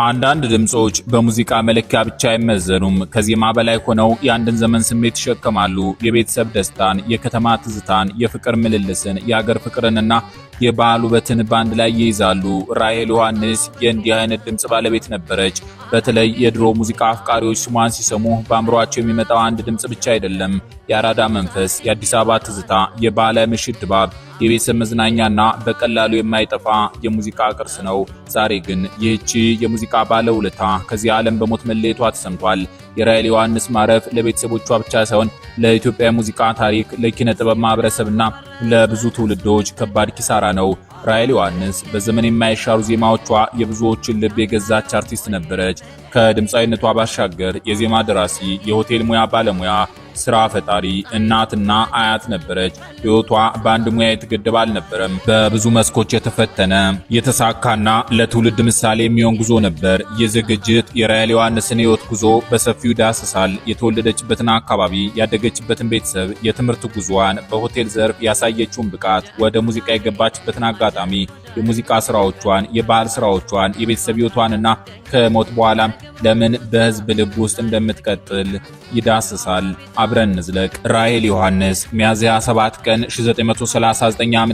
አንዳንድ ድምጾች በሙዚቃ መለኪያ ብቻ አይመዘኑም። ከዜማ በላይ ሆነው የአንድን ዘመን ስሜት ይሸከማሉ። የቤተሰብ ደስታን፣ የከተማ ትዝታን፣ የፍቅር ምልልስን፣ የአገር ፍቅርንና የባህል ውበትን ባንድ ላይ ይይዛሉ። ራሔል ዮሐንስ የእንዲህ አይነት ድምጽ ባለቤት ነበረች። በተለይ የድሮ ሙዚቃ አፍቃሪዎች ስሟን ሲሰሙ በአእምሯቸው የሚመጣው አንድ ድምጽ ብቻ አይደለም። የአራዳ መንፈስ፣ የአዲስ አበባ ትዝታ፣ የባህላዊ ምሽት ድባብ፣ የቤተሰብ መዝናኛና በቀላሉ የማይጠፋ የሙዚቃ ቅርስ ነው። ዛሬ ግን ይህቺ የሙዚቃ ባለውለታ ከዚህ ዓለም በሞት መለየቷ ተሰምቷል። የራሔል ዮሐንስ ማረፍ ለቤተሰቦቿ ብቻ ሳይሆን ለኢትዮጵያ ሙዚቃ ታሪክ፣ ለኪነ ጥበብ ማህበረሰብና ለብዙ ትውልዶች ከባድ ኪሳራ ነው። ራሔል ዮሐንስ በዘመን የማይሻሩ ዜማዎቿ የብዙዎችን ልብ የገዛች አርቲስት ነበረች። ከድምፃዊነቷ ባሻገር የዜማ ደራሲ፣ የሆቴል ሙያ ባለሙያ፣ ስራ ፈጣሪ፣ እናትና አያት ነበረች። ሕይወቷ በአንድ ሙያ የተገደበ አልነበረም። በብዙ መስኮች የተፈተነ የተሳካና ለትውልድ ምሳሌ የሚሆን ጉዞ ነበር። ይህ ዝግጅት የራሔል ዮሐንስን ሕይወት ጉዞ በሰፊው ይዳስሳል። የተወለደችበትን አካባቢ፣ ያደገችበትን ቤተሰብ፣ የትምህርት ጉዞዋን፣ በሆቴል ዘርፍ ያሳየችውን ብቃት፣ ወደ ሙዚቃ የገባችበትን አጋጣሚ፣ የሙዚቃ ስራዎቿን፣ የባህል ስራዎቿን፣ የቤተሰብ ሕይወቷንና ከሞት በኋላም ለምን በህዝብ ልብ ውስጥ እንደምትቀጥል ይዳስሳል። አብረን እንዝለቅ። ራሔል ዮሐንስ ሚያዝያ 7 ቀን 1939 ዓ.ም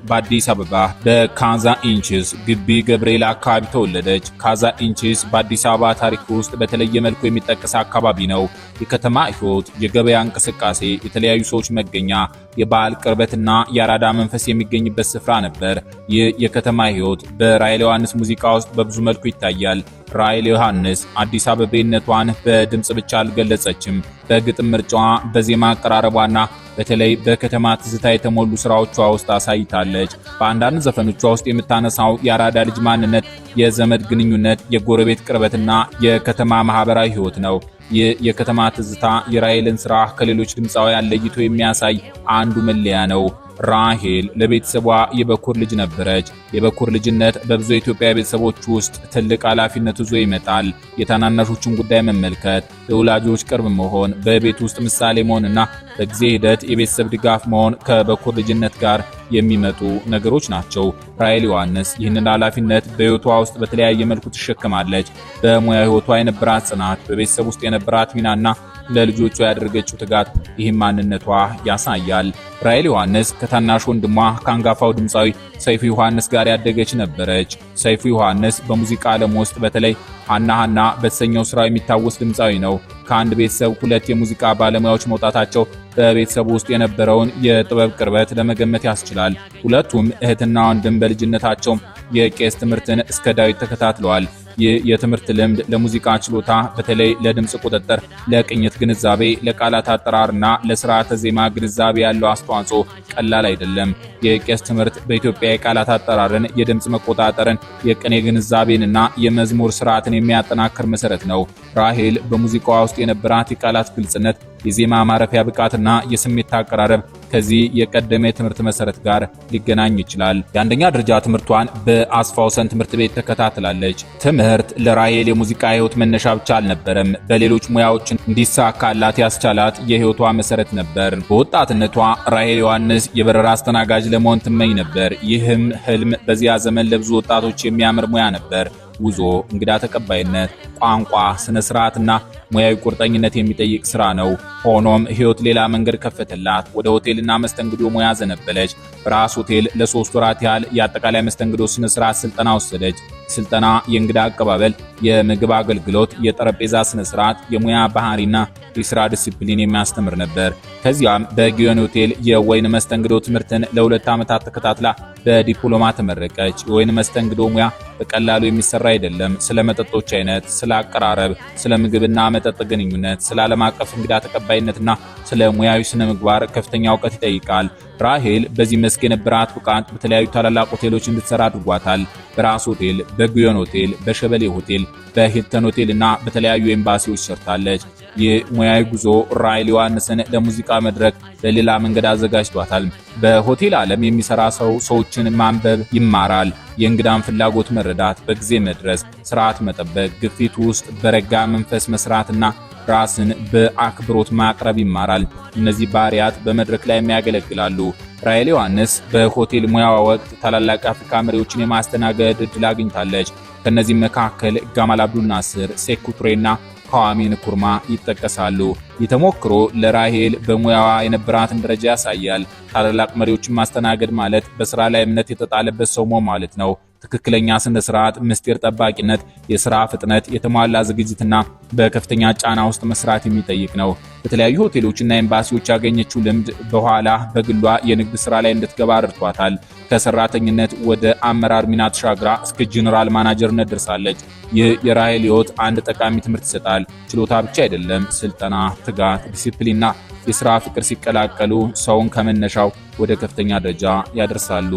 በአዲስ አበባ በካዛ ኢንችስ ግቢ ገብርኤል አካባቢ ተወለደች። ካዛ ኢንችስ በአዲስ አበባ ታሪክ ውስጥ በተለየ መልኩ የሚጠቀስ አካባቢ ነው። የከተማ ሕይወት፣ የገበያ እንቅስቃሴ፣ የተለያዩ ሰዎች መገኛ፣ የባህል ቅርበትና የአራዳ መንፈስ የሚገኝበት ስፍራ ነበር። ይህ የከተማ ሕይወት በራሔል ዮሐንስ ሙዚቃ ውስጥ በብዙ መልኩ ይታያል። ራሔል ዮሐንስ አዲስ አበቤነቷን በድምጽ ብቻ አልገለጸችም። በግጥም ምርጫዋ፣ በዜማ አቀራረቧና በተለይ በከተማ ትዝታ የተሞሉ ስራዎቿ ውስጥ አሳይታለች። በአንዳንድ ዘፈኖቿ ውስጥ የምታነሳው የአራዳ ልጅ ማንነት፣ የዘመድ ግንኙነት፣ የጎረቤት ቅርበትና የከተማ ማህበራዊ ሕይወት ነው። ይህ የከተማ ትዝታ የራሔልን ስራ ከሌሎች ድምፃውያን ለይቶ የሚያሳይ አንዱ መለያ ነው። ራሔል ለቤተሰቧ የበኩር ልጅ ነበረች። የበኩር ልጅነት በብዙ የኢትዮጵያ ቤተሰቦች ውስጥ ትልቅ ኃላፊነት ይዞ ይመጣል። የታናናሾችን ጉዳይ መመልከት፣ ለወላጆች ቅርብ መሆን፣ በቤት ውስጥ ምሳሌ መሆንና በጊዜ ሂደት የቤተሰብ ድጋፍ መሆን ከበኩር ልጅነት ጋር የሚመጡ ነገሮች ናቸው። ራሔል ዮሐንስ ይህንን ኃላፊነት በሕይወቷ ውስጥ በተለያየ መልኩ ትሸከማለች። በሙያ ሕይወቷ የነበራት ጽናት፣ በቤተሰብ ውስጥ የነበራት ሚናና ለልጆቿ ያደረገችው ትጋት ይህም ማንነቷ ያሳያል። ራሔል ዮሐንስ ከታናሽ ወንድሟ ከአንጋፋው ድምፃዊ ሰይፉ ዮሐንስ ጋር ያደገች ነበረች። ሰይፉ ዮሐንስ በሙዚቃ ዓለም ውስጥ በተለይ ሃና ሃና በተሰኘው ስራው የሚታወስ ድምፃዊ ነው። ከአንድ ቤተሰብ ሁለት የሙዚቃ ባለሙያዎች መውጣታቸው በቤተሰቡ ውስጥ የነበረውን የጥበብ ቅርበት ለመገመት ያስችላል። ሁለቱም እህትና ወንድም በልጅነታቸው የቄስ ትምህርትን እስከ ዳዊት ተከታትለዋል። ይህ የትምህርት ልምድ ለሙዚቃ ችሎታ፣ በተለይ ለድምጽ ቁጥጥር፣ ለቅኝት ግንዛቤ፣ ለቃላት አጠራርና ለስርዓተ ዜማ ግንዛቤ ያለው አስተዋጽኦ ቀላል አይደለም። የቄስ ትምህርት በኢትዮጵያ የቃላት አጠራርን፣ የድምጽ መቆጣጠርን፣ የቅኔ ግንዛቤንና የመዝሙር ስርዓትን የሚያጠናክር መሰረት ነው። ራሔል በሙዚቃዋ ውስጥ የነበራት የቃላት ግልጽነት፣ የዜማ ማረፊያ ብቃትና የስሜት አቀራረብ ከዚህ የቀደመ የትምህርት መሰረት ጋር ሊገናኝ ይችላል። የአንደኛ ደረጃ ትምህርቷን በአስፋውሰን ትምህርት ቤት ተከታትላለች። ትምህርት ለራሔል የሙዚቃ ሕይወት መነሻ ብቻ አልነበረም፣ በሌሎች ሙያዎች እንዲሳካላት ያስቻላት የሕይወቷ መሰረት ነበር። በወጣትነቷ ራሔል ዮሐንስ የበረራ አስተናጋጅ ለመሆን ትመኝ ነበር። ይህም ህልም በዚያ ዘመን ለብዙ ወጣቶች የሚያምር ሙያ ነበር። ጉዞ፣ እንግዳ ተቀባይነት፣ ቋንቋ፣ ስነ ስርዓትና ሙያዊ ቁርጠኝነት የሚጠይቅ ስራ ነው። ሆኖም ሕይወት ሌላ መንገድ ከፈተላት። ወደ ሆቴልና መስተንግዶ ሙያ ዘነበለች። በራስ ሆቴል ለ3 ወራት ያህል የአጠቃላይ መስተንግዶ ስነ ስርዓት ስልጠና ወሰደች። ስልጠና የእንግዳ አቀባበል፣ የምግብ አገልግሎት፣ የጠረጴዛ ስነ ስርዓት፣ የሙያ ባህሪና የስራ ዲሲፕሊን የሚያስተምር ነበር። ከዚያም በጊዮን ሆቴል የወይን መስተንግዶ ትምህርትን ለ2 ዓመታት ተከታትላ በዲፕሎማ ተመረቀች። የወይን መስተንግዶ ሙያ በቀላሉ የሚሰራ አይደለም። ስለ መጠጦች አይነት፣ ስለ አቀራረብ፣ ስለ ምግብና መጠጥ ግንኙነት፣ ስለ ዓለም አቀፍ እንግዳ ተቀባይነትና ስለ ሙያዊ ስነ ምግባር ከፍተኛ እውቀት ይጠይቃል። ራሔል በዚህ መስክ የነበራት ብቃት በተለያዩ ታላላቅ ሆቴሎች እንድትሰራ አድርጓታል። በራስ ሆቴል፣ በጊዮን ሆቴል፣ በሸበሌ ሆቴል፣ በሂልተን ሆቴል እና በተለያዩ ኤምባሲዎች ሰርታለች። ይህ ሙያዊ ጉዞ ራሔል ዮሐንስን ለሙዚቃ መድረክ በሌላ መንገድ አዘጋጅቷታል። በሆቴል ዓለም የሚሰራ ሰው ሰዎችን ማንበብ ይማራል። የእንግዳን ፍላጎት መረዳት፣ በጊዜ መድረስ፣ ስርዓት መጠበቅ፣ ግፊት ውስጥ በረጋ መንፈስ መስራትና ራስን በአክብሮት ማቅረብ ይማራል። እነዚህ ባህሪያት በመድረክ ላይ የሚያገለግላሉ። ራሔል ዮሐንስ በሆቴል ሙያዋ ወቅት ታላላቅ አፍሪካ መሪዎችን የማስተናገድ እድል አግኝታለች። ከነዚህ መካከል ጋማል አብዱል ናስር፣ ሴኩ ቱሬና ኳሜ ንኩርማ ይጠቀሳሉ። የተሞክሮ ለራሄል በሙያዋ የነበራትን ደረጃ ያሳያል። ታላላቅ መሪዎችን ማስተናገድ ማለት በስራ ላይ እምነት የተጣለበት ሰው ማለት ነው። ትክክለኛ ስነ ስርዓት፣ ምስጢር ጠባቂነት፣ የሥራ ፍጥነት፣ የተሟላ ዝግጅትና በከፍተኛ ጫና ውስጥ መስራት የሚጠይቅ ነው። በተለያዩ ሆቴሎችና ኤምባሲዎች ያገኘችው ልምድ በኋላ በግሏ የንግድ ሥራ ላይ እንድትገባ ረድቷታል። ከሰራተኝነት ወደ አመራር ሚና ተሻግራ እስከ ጄኔራል ማናጀርነት ደርሳለች። ይህ የራሄል ሕይወት አንድ ጠቃሚ ትምህርት ይሰጣል። ችሎታ ብቻ አይደለም፣ ስልጠና፣ ትጋት፣ ዲሲፕሊንና የሥራ ፍቅር ሲቀላቀሉ ሰውን ከመነሻው ወደ ከፍተኛ ደረጃ ያደርሳሉ።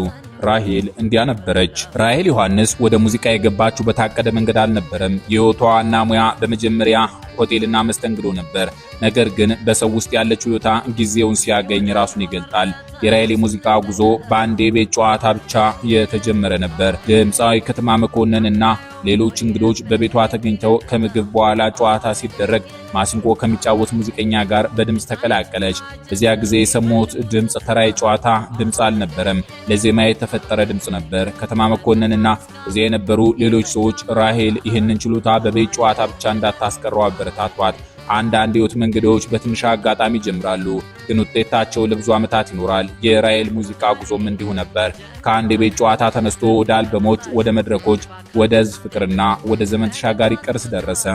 ራሄል እንዲያ ነበረች። ራሄል ዮሐንስ ወደ ሙዚቃ የገባችው በታቀደ መንገድ አልነበረም። የሕይወቷ ዋና ሙያ በመጀመሪያ ሆቴልና መስተንግዶ ነበር። ነገር ግን በሰው ውስጥ ያለችው ችሎታ ጊዜውን ሲያገኝ ራሱን ይገልጣል። የራሄል የሙዚቃ ጉዞ በአንድ የቤት ጨዋታ ብቻ የተጀመረ ነበር። ድምፃዊ ከተማ መኮንንና ሌሎች እንግዶች በቤቷ ተገኝተው ከምግብ በኋላ ጨዋታ ሲደረግ ማሲንቆ ከሚጫወት ሙዚቀኛ ጋር በድምጽ ተቀላቀለች። በዚያ ጊዜ የሰሙት ድምጽ ተራ የጨዋታ ድምጽ አልነበረም፣ ለዜማ የተፈጠረ ድምጽ ነበር። ከተማ መኮንንና እዚያ የነበሩ ሌሎች ሰዎች ራሄል ይህንን ችሎታ በቤት ጨዋታ ብቻ እንዳታስቀረው አበረታቷት። አንዳንድ የህይወት መንገዶች በትንሽ አጋጣሚ ይጀምራሉ፣ ግን ውጤታቸው ለብዙ ዓመታት ይኖራል። የራሄል ሙዚቃ ጉዞም እንዲሁ ነበር። ከአንድ የቤት ጨዋታ ተነስቶ ወደ አልበሞች፣ ወደ መድረኮች፣ ወደ ህዝብ ፍቅርና ወደ ዘመን ተሻጋሪ ቅርስ ደረሰ።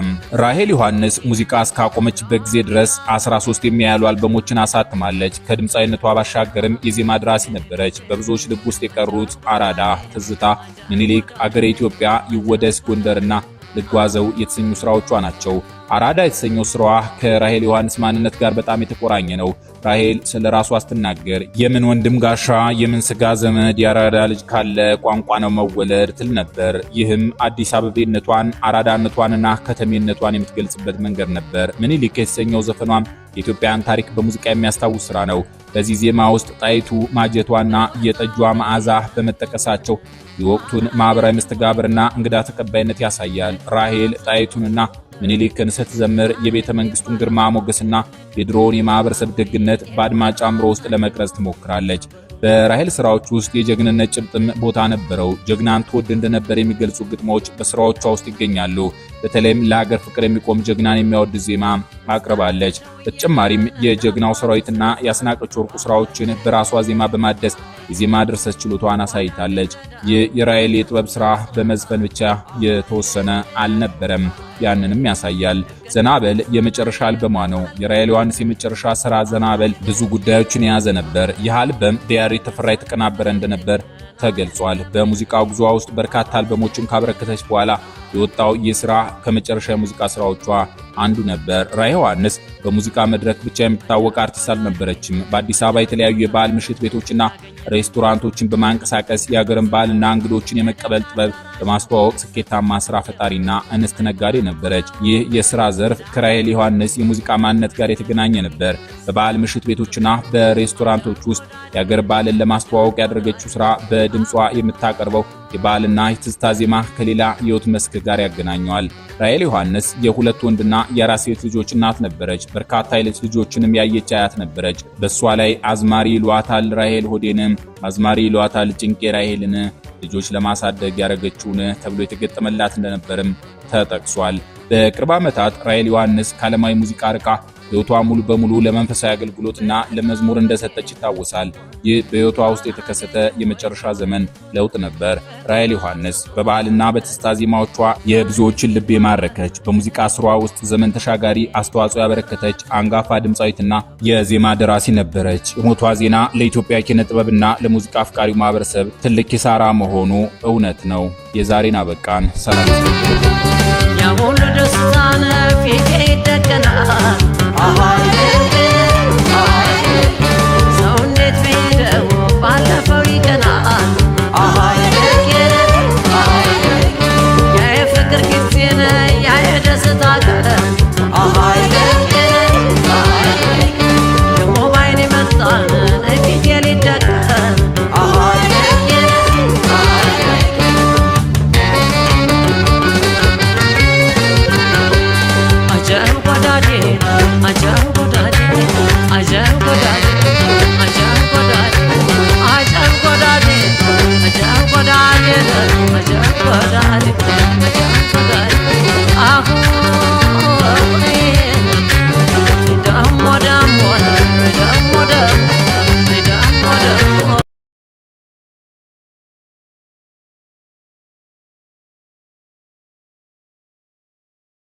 ራሄል ዮሐንስ ሙዚቃ እስካቆመችበት ጊዜ ድረስ 13 የሚያሉ አልበሞችን አሳትማለች። ከድምፃዊነቷ ባሻገርም የዜማ ደራሲ ነበረች። በብዙዎች ልብ ውስጥ የቀሩት አራዳ፣ ትዝታ፣ ምኒልክ፣ አገሬ ኢትዮጵያ፣ ይወደስ፣ ጎንደርና ልጓዘው የተሰኙ ስራዎቿ ናቸው። አራዳ የተሰኘው ስራዋ ከራሄል ዮሐንስ ማንነት ጋር በጣም የተቆራኘ ነው። ራሄል ስለ ራሷ ስትናገር የምን ወንድም ጋሻ፣ የምን ስጋ ዘመድ፣ የአራዳ ልጅ ካለ ቋንቋ ነው መወለድ ትል ነበር። ይህም አዲስ አበቤነቷን፣ አራዳነቷንና ከተሜነቷን የምትገልጽበት መንገድ ነበር። ምኒልክ የተሰኘው ዘፈኗም የኢትዮጵያን ታሪክ በሙዚቃ የሚያስታውስ ስራ ነው። በዚህ ዜማ ውስጥ ጣይቱ ማጀቷና የጠጇ መዓዛ በመጠቀሳቸው የወቅቱን ማህበራዊ መስተጋብርና እንግዳ ተቀባይነት ያሳያል። ራሄል ጣይቱንና ምኒልክን ስትዘምር የቤተ መንግስቱን ግርማ ሞገስና የድሮውን የማህበረሰብ ደግነት በአድማጭ አእምሮ ውስጥ ለመቅረጽ ትሞክራለች። በራሄል ስራዎች ውስጥ የጀግንነት ጭብጥም ቦታ ነበረው። ጀግናን ትወድ እንደነበር የሚገልጹ ግጥሞች በስራዎቿ ውስጥ ይገኛሉ። በተለይም ለሀገር ፍቅር የሚቆም ጀግናን የሚያወድ ዜማ አቅርባለች። በተጨማሪም የጀግናው ሰራዊትና የአስናቀች ወርቁ ስራዎችን በራሷ ዜማ በማደስ የዜማ ድርሰት ችሎታዋን አሳይታለች። ይህ የራሄል የጥበብ ስራ በመዝፈን ብቻ የተወሰነ አልነበረም፣ ያንንም ያሳያል። ዘናበል የመጨረሻ አልበሟ ነው። የራሄል ዮሐንስ የመጨረሻ ስራ ዘናበል ብዙ ጉዳዮችን የያዘ ነበር። ይህ አልበም በያሬድ ተፈራ የተቀናበረ እንደነበር ተገልጿል። በሙዚቃ ጉዞዋ ውስጥ በርካታ አልበሞችን ካበረከተች በኋላ የወጣው የሥራ ከመጨረሻ የሙዚቃ ስራዎቿ አንዱ ነበር። ራሄል ዮሐንስ በሙዚቃ መድረክ ብቻ የምትታወቅ አርቲስት አልነበረችም። በአዲስ አበባ የተለያዩ የባህል ምሽት ቤቶችና ሬስቶራንቶችን በማንቀሳቀስ የሀገርን ባህልና እንግዶችን የመቀበል ጥበብ በማስተዋወቅ ስኬታማ ስራ ፈጣሪና እንስት ነጋዴ ነበረች። ይህ የሥራ ዘርፍ ከራሄል ዮሐንስ የሙዚቃ ማንነት ጋር የተገናኘ ነበር። በባህል ምሽት ቤቶችና በሬስቶራንቶች ውስጥ የሀገር ባህልን ለማስተዋወቅ ያደረገችው ስራ በድምጿ የምታቀርበው የባህልና የትዝታ ዜማ ከሌላ የህይወት መስክ ጋር ያገናኘዋል። ራሄል ዮሐንስ የሁለት ወንድና የአራት ሴት ልጆች እናት ነበረች። በርካታ የልጅ ልጆችንም ያየች አያት ነበረች። በሷ ላይ አዝማሪ ይሏታል ራሄል ሆዴንም፣ አዝማሪ ይሏታል ጭንቄ ራሄልን ልጆች ለማሳደግ ያደረገችውን ተብሎ የተገጠመላት እንደነበርም ተጠቅሷል። በቅርብ ዓመታት ራሄል ዮሐንስ ከዓለማዊ ሙዚቃ ርቃ ሕይወቷ ሙሉ በሙሉ ለመንፈሳዊ አገልግሎትና ለመዝሙር እንደሰጠች ይታወሳል። ይህ በሕይወቷ ውስጥ የተከሰተ የመጨረሻ ዘመን ለውጥ ነበር። ራሄል ዮሐንስ በባህልና በትዝታ ዜማዎቿ የብዙዎችን ልብ የማረከች፣ በሙዚቃ ስሯ ውስጥ ዘመን ተሻጋሪ አስተዋጽኦ ያበረከተች አንጋፋ ድምፃዊትና የዜማ ደራሲ ነበረች። የሞቷ ዜና ለኢትዮጵያ ኪነ ጥበብና ለሙዚቃ አፍቃሪው ማህበረሰብ ትልቅ ኪሳራ መሆኑ እውነት ነው። የዛሬን አበቃን። ሰላም ያሁሉ ደስታ ነው ፊቴ ደቀና